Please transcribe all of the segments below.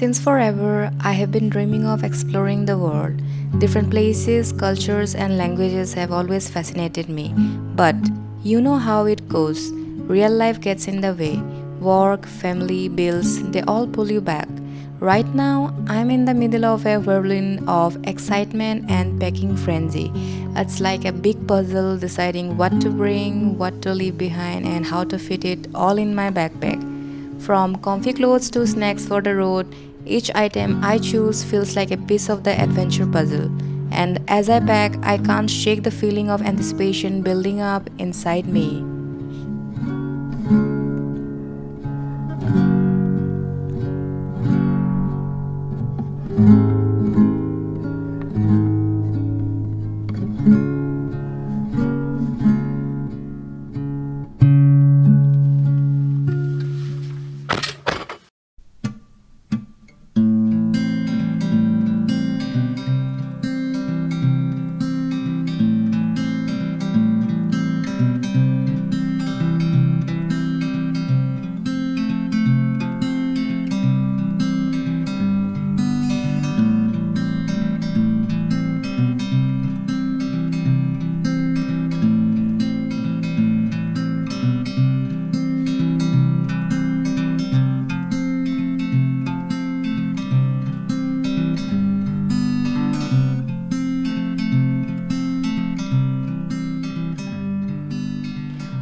Since forever, I have been dreaming of exploring the world. Different places, cultures, and languages have always fascinated me. But you know how it goes. Real life gets in the way. Work, family, bills, they all pull you back. Right now, I'm in the middle of a whirlwind of excitement and packing frenzy. It's like a big puzzle deciding what to bring, what to leave behind, and how to fit it all in my backpack. From comfy clothes to snacks for the road, each item I choose feels like a piece of the adventure puzzle. And as I pack, I can't shake the feeling of anticipation building up inside me.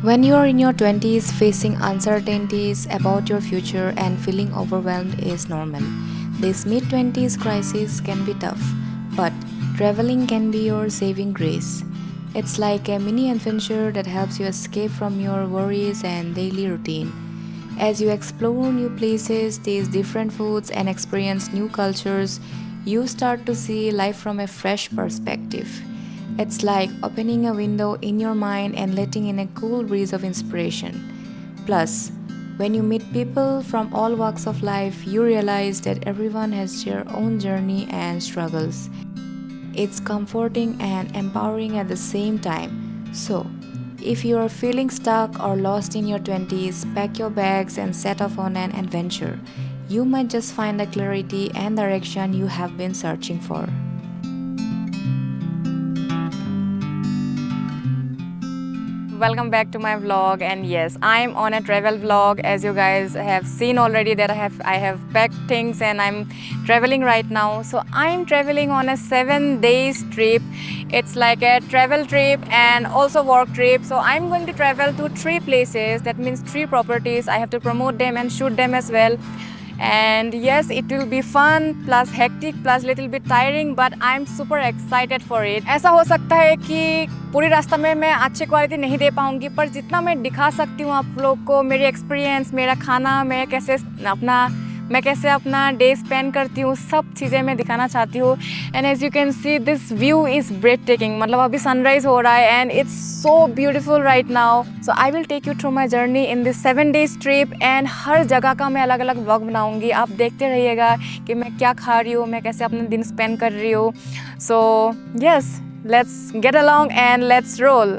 When you are in your 20s, facing uncertainties about your future and feeling overwhelmed is normal. This mid 20s crisis can be tough, but traveling can be your saving grace. It's like a mini adventure that helps you escape from your worries and daily routine. As you explore new places, taste different foods, and experience new cultures, you start to see life from a fresh perspective. It's like opening a window in your mind and letting in a cool breeze of inspiration. Plus, when you meet people from all walks of life, you realize that everyone has their own journey and struggles. It's comforting and empowering at the same time. So, if you are feeling stuck or lost in your 20s, pack your bags and set off on an adventure. You might just find the clarity and direction you have been searching for. Welcome back to my vlog, and yes, I'm on a travel vlog. As you guys have seen already that I have packed things and I'm traveling right now. So I'm traveling on a 7 days trip. It's like a travel trip and also work trip. So I'm going to travel to three places. That means three properties. I have to promote them and shoot them as well. And yes, it will be fun plus hectic plus little bit tiring, but I'm super excited for it. ऐसा हो सकता है कि पूरी रास्ता में मैं अच्छी क्वालिटी नहीं दे पाऊंगी, पर जितना मैं दिखा सकती हूँ आप लोग को, मेरी एक्सपीरियंस, मेरा खाना, मैं कैसे अपना डे स्पेंड करती हूँ, सब चीज़ें मैं दिखाना चाहती हूँ. And as you can see this view is breathtaking. मतलब अभी सनराइज हो रहा है and it's so beautiful right now. So I will take you through my journey in this 7 days trip and हर जगह का मैं अलग अलग व्लॉग बनाऊँगी. आप देखते रहिएगा कि मैं क्या खा रही हूँ, मैं कैसे अपना दिन स्पेंड कर रही हूँ. So yes, let's get along and let's roll.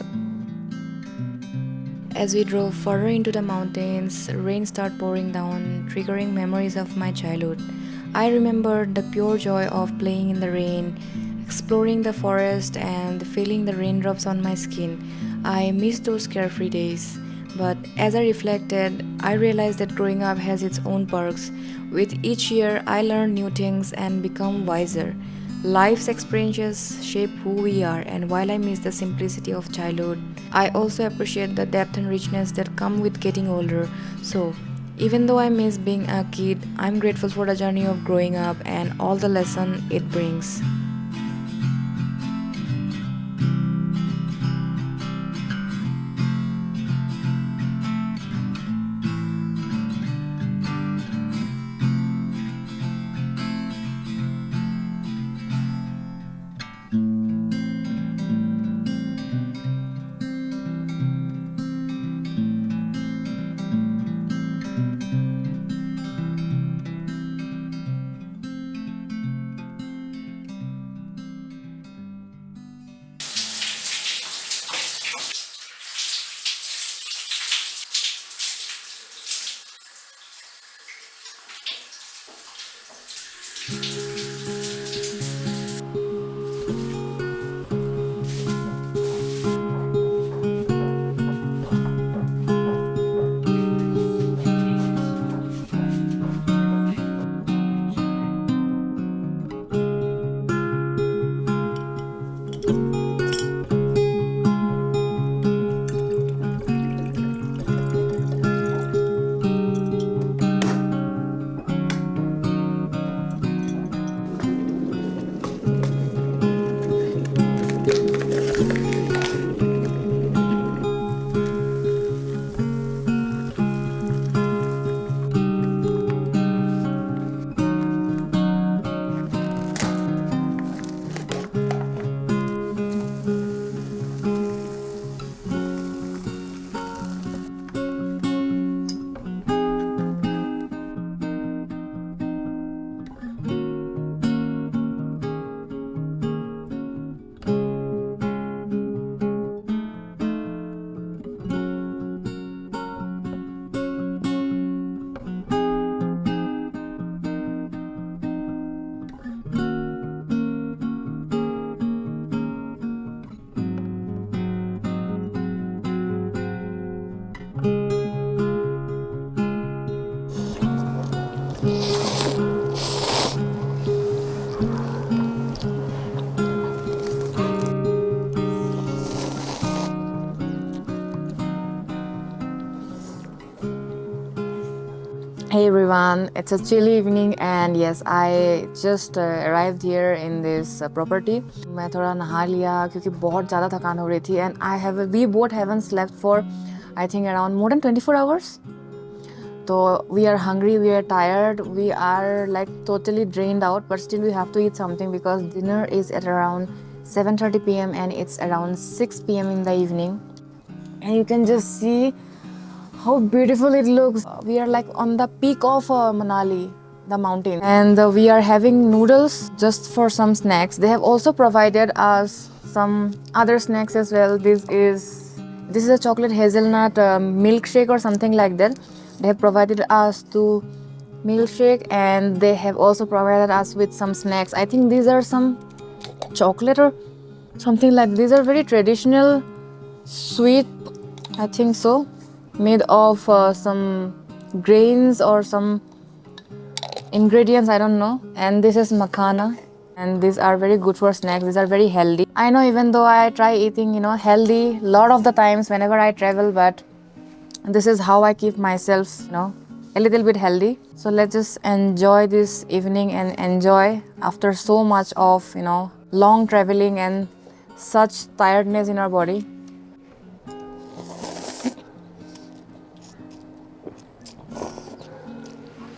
As we drove further into the mountains, rain started pouring down, triggering memories of my childhood. I remembered the pure joy of playing in the rain, exploring the forest, and feeling the raindrops on my skin. I missed those carefree days. But as I reflected, I realized that growing up has its own perks. With each year, I learn new things and become wiser. Life's experiences shape who we are, and while I miss the simplicity of childhood, I also appreciate the depth and richness that come with getting older. So, even though I miss being a kid, I'm grateful for the journey of growing up and all the lesson it brings. everyone. It's a chilly evening and yes, I just arrived here in this property. मैं थोड़ा नहा लिया क्योंकि बहुत ज़्यादा थकान हो रही थी and we both haven't slept for I think around more than 24 hours. So we are hungry, we are tired, we are like totally drained out, but still we have to eat something because dinner is at around 7:30 p.m. and it's around 6 p.m. in the evening. And you can just see how beautiful it looks. We are like on the peak of Manali, the mountain, and we are having noodles just for some snacks. They have also provided us some other snacks as well. This is a chocolate hazelnut milkshake or something like that. They have provided us two milkshake and they have also provided us with some snacks. I think these are some chocolate or something like. These are very traditional sweet, I think so, made of some grains or some ingredients, I don't know. And this is makhana and these are very good for snacks. These are very healthy. I know even though I try eating healthy lot of the times whenever I travel, but this is how I keep myself a little bit healthy. So let's just enjoy this evening and enjoy after so much of long traveling and such tiredness in our body.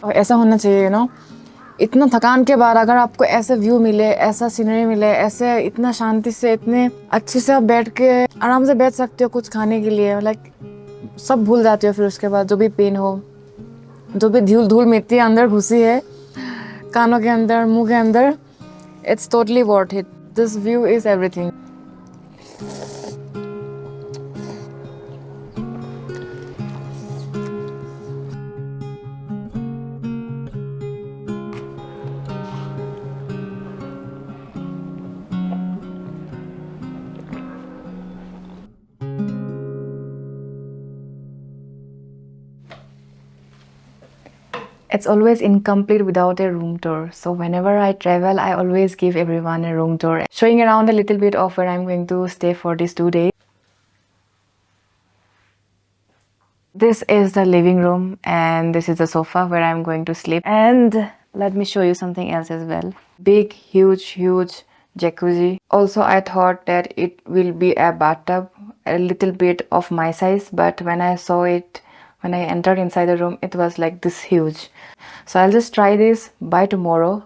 और ऐसा होना चाहिए इतना थकान के बाद अगर आपको ऐसा व्यू मिले, ऐसा सीनरी मिले, ऐसे इतना शांति से इतने अच्छे से आप बैठ के आराम से बैठ सकते हो कुछ खाने के लिए, लाइक सब भूल जाते हो फिर उसके बाद जो भी पेन हो, जो भी धूल मिट्टी अंदर घुसी है कानों के अंदर, मुंह के अंदर. It's totally worth it. This view is everything. It's always incomplete without a room tour. So whenever I travel, I always give everyone a room tour, showing around a little bit of where I'm going to stay for these 2 days. This is the living room and this is the sofa where I'm going to sleep. And let me show you something else as well. Big, huge jacuzzi. Also, I thought that it will be a bathtub, a little bit of my size, but when I saw it, when I entered inside the room, it was like this huge. So I'll just try this by tomorrow.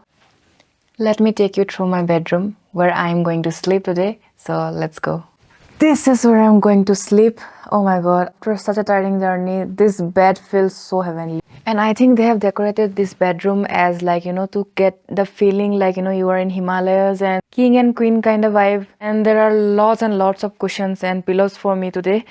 Let me take you through my bedroom where I'm going to sleep today. So let's go. This is where I'm going to sleep. Oh my god, after such a tiring journey, this bed feels so heavenly. And I think they have decorated this bedroom as like, to get the feeling like, you are in Himalayas and king and queen kind of vibe. And there are lots and lots of cushions and pillows for me today.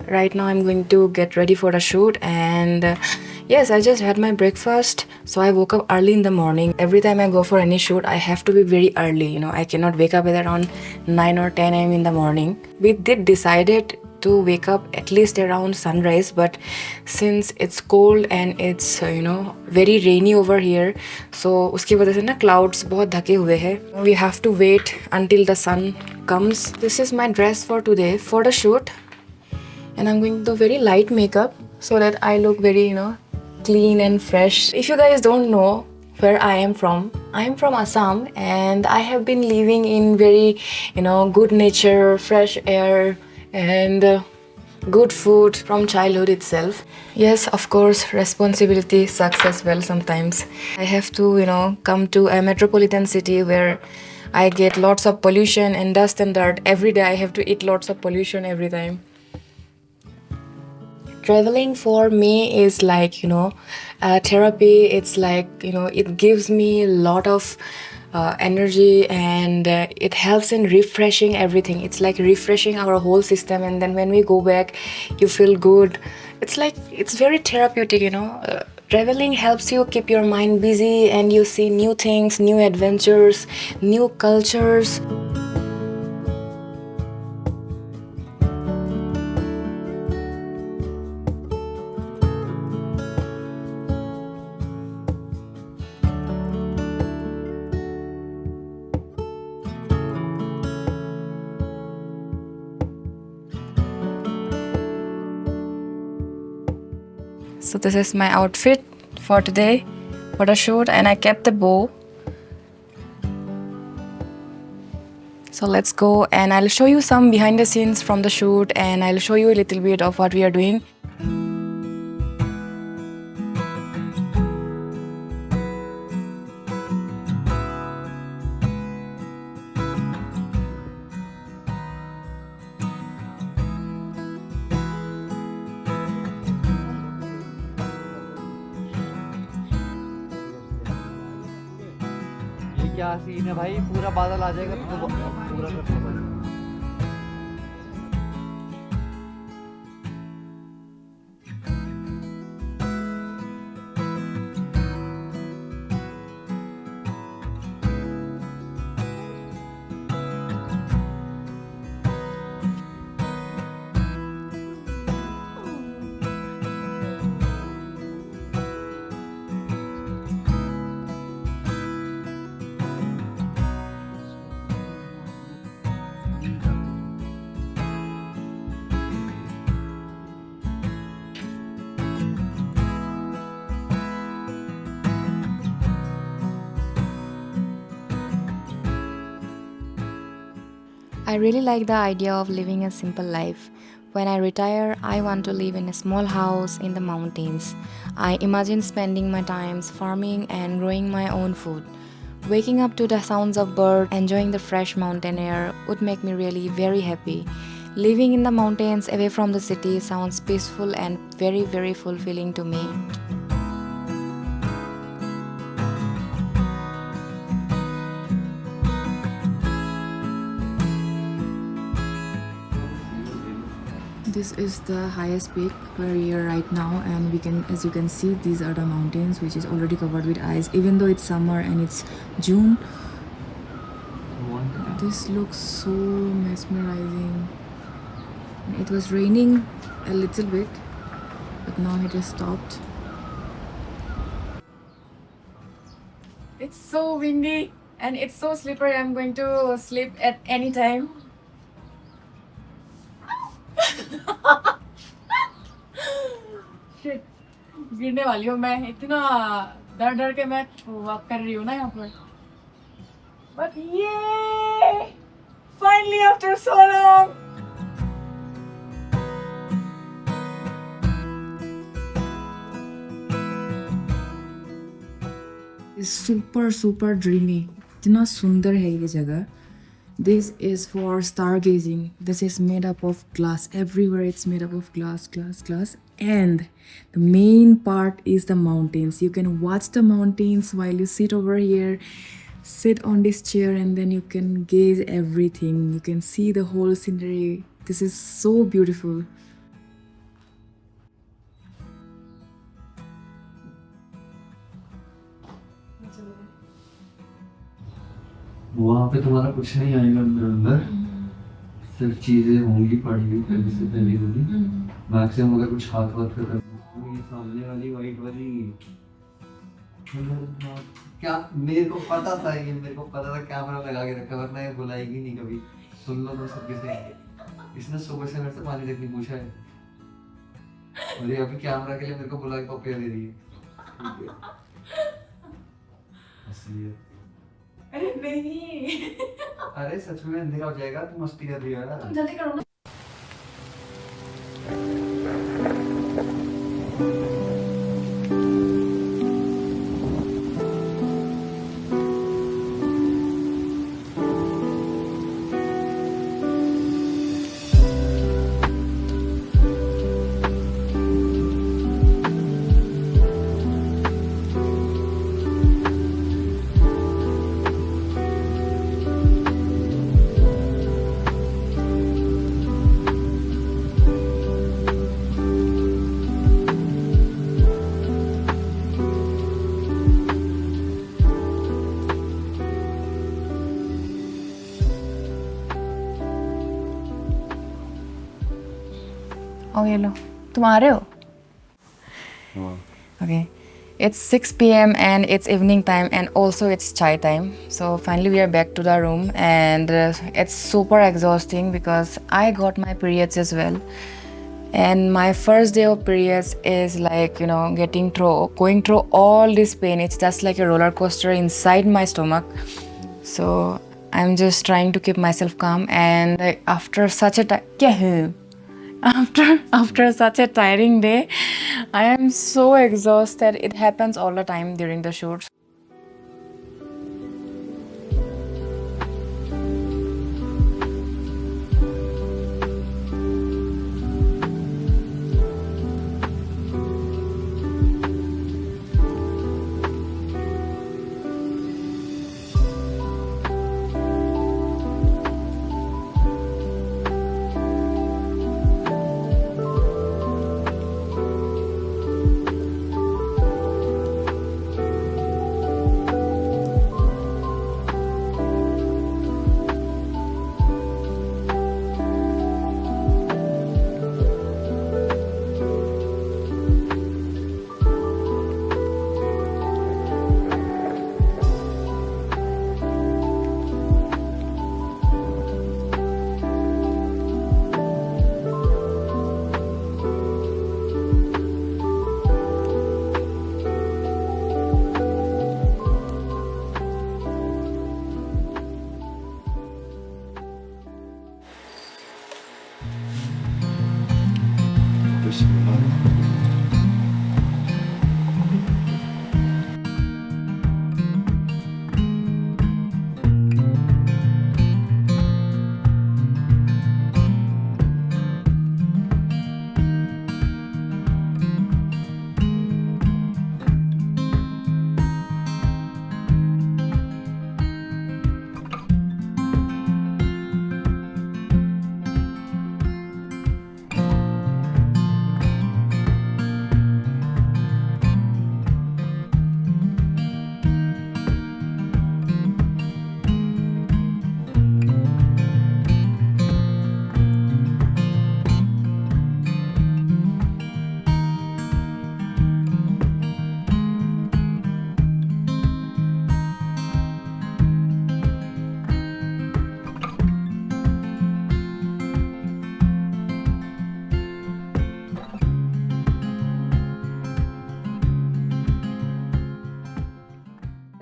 right now I'm going to get ready for the shoot. And yes, I just had my breakfast. So I woke up early in the morning. Every time I go for any shoot, I have to be very early. I cannot wake up at around 9 or 10 a.m. in the morning. We did decided to wake up at least around sunrise, but since it's cold and it's very rainy over here, so उसकी वजह से ना clouds बहुत ढके हुए हैं. We have to wait until the sun comes. This is my dress for today for the shoot, and I'm going to do very light makeup so that I look very clean and fresh. If you guys don't know where I am from Assam, and I have been living in very good nature, fresh air, and good food from childhood itself. Yes, of course, responsibility sucks as well sometimes. I have to come to a metropolitan city where I get lots of pollution and dust and dirt every day. I have to eat lots of pollution every time. Traveling for me is like therapy. It's like it gives me a lot of energy, and it helps in refreshing everything. It's like refreshing our whole system, and then when we go back you feel good. It's very therapeutic. Traveling helps you keep your mind busy, and you see new things, new adventures, new cultures. So this is my outfit for today for the shoot, and I kept the bow. So let's go, and I'll show you some behind the scenes from the shoot, and I'll show you a little bit of what we are doing. ये क्या scene है भाई, पूरा बादल आ जाएगा तो पूरा करना पड़ेगा. I really like the idea of living a simple life. When I retire, I want to live in a small house in the mountains. I imagine spending my times farming and growing my own food. Waking up to the sounds of birds, enjoying the fresh mountain air would make me really very happy. Living in the mountains away from the city sounds peaceful and very, very fulfilling to me. This is the highest peak where we are right now, and as you can see, these are the mountains which is already covered with ice. Even though it's summer and it's June, this looks so mesmerizing. It was raining a little bit, but now it has stopped. It's so windy and it's so slippery. I'm going to slip at any time. Shit, गिरने वाली हूँ मैं. इतना डर डर के मैं walk कर रही हूँ ना यहाँ पर. But yay! Finally after so long. It's super dreamy. इतना सुंदर है ये जगह. This is for stargazing. This is made up of glass. Everywhere it's made up of glass. And the main part is the mountains. You can watch the mountains while you sit over here, sit on this chair, and then you can gaze everything. You can see the whole scenery. This is so beautiful. वहाँ पे तुम्हारा कुछ नहीं आएगा अंदर अंदर, सिर्फ चीजें होंगी पड़ी हुई पहले से पहले होगी। मैक्सिमम अगर कुछ हाथ वाथ का करना, ये सामने वाली वाइट वाली क्या, मेरे को पता था, ये मेरे को पता था कैमरा लगा के रखा, वरना ये बुलाएगी नहीं कभी। सुन लो तो सब किसे, इसने सुबह से मेरे से पानी तक नहीं पूछा है, और ये अभी कैमरा के लिए मेरे को बुला के पपिया दे रही है। ठीक है, असली है। अरे नहीं, अरे सच में अंधेरा हो जाएगा, तू मस्ती कर रही है यार। जल्दी करो ना। Oh, ये लो, तुम आ रहे हो? Okay. It's 6 p.m. and it's evening time and also it's chai time. So finally we are back to the room and it's super exhausting because I got my periods as well. And my first day of periods is like, going through all this pain. It's just like a roller coaster inside my stomach. So I'm just trying to keep myself calm and after such a after such a tiring day, I am so exhausted. It happens all the time during the shoots.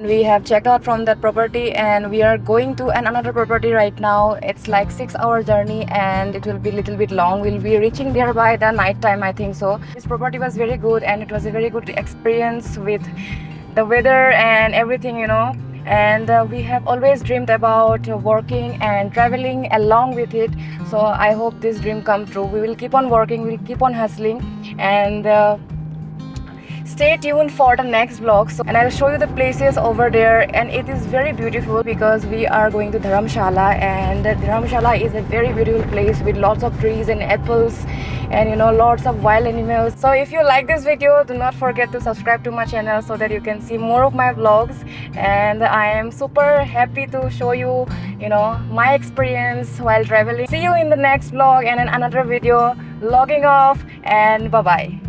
We have checked out from that property and we are going to another property right now. It's like 6-hour journey and it will be a little bit long. We'll be reaching there by the night time, I think so. This property was very good and it was a very good experience with the weather and everything. And we have always dreamed about working and traveling along with it. So I hope this dream come true. We will keep on working, we'll keep on hustling and stay tuned for the next vlog. And I'll show you the places over there and it is very beautiful because we are going to Dharamshala and Dharamshala is a very beautiful place with lots of trees and apples and lots of wild animals. So if you like this video, do not forget to subscribe to my channel so that you can see more of my vlogs. And I am super happy to show you my experience while traveling. See you in the next vlog and in another video. Logging off, and bye bye.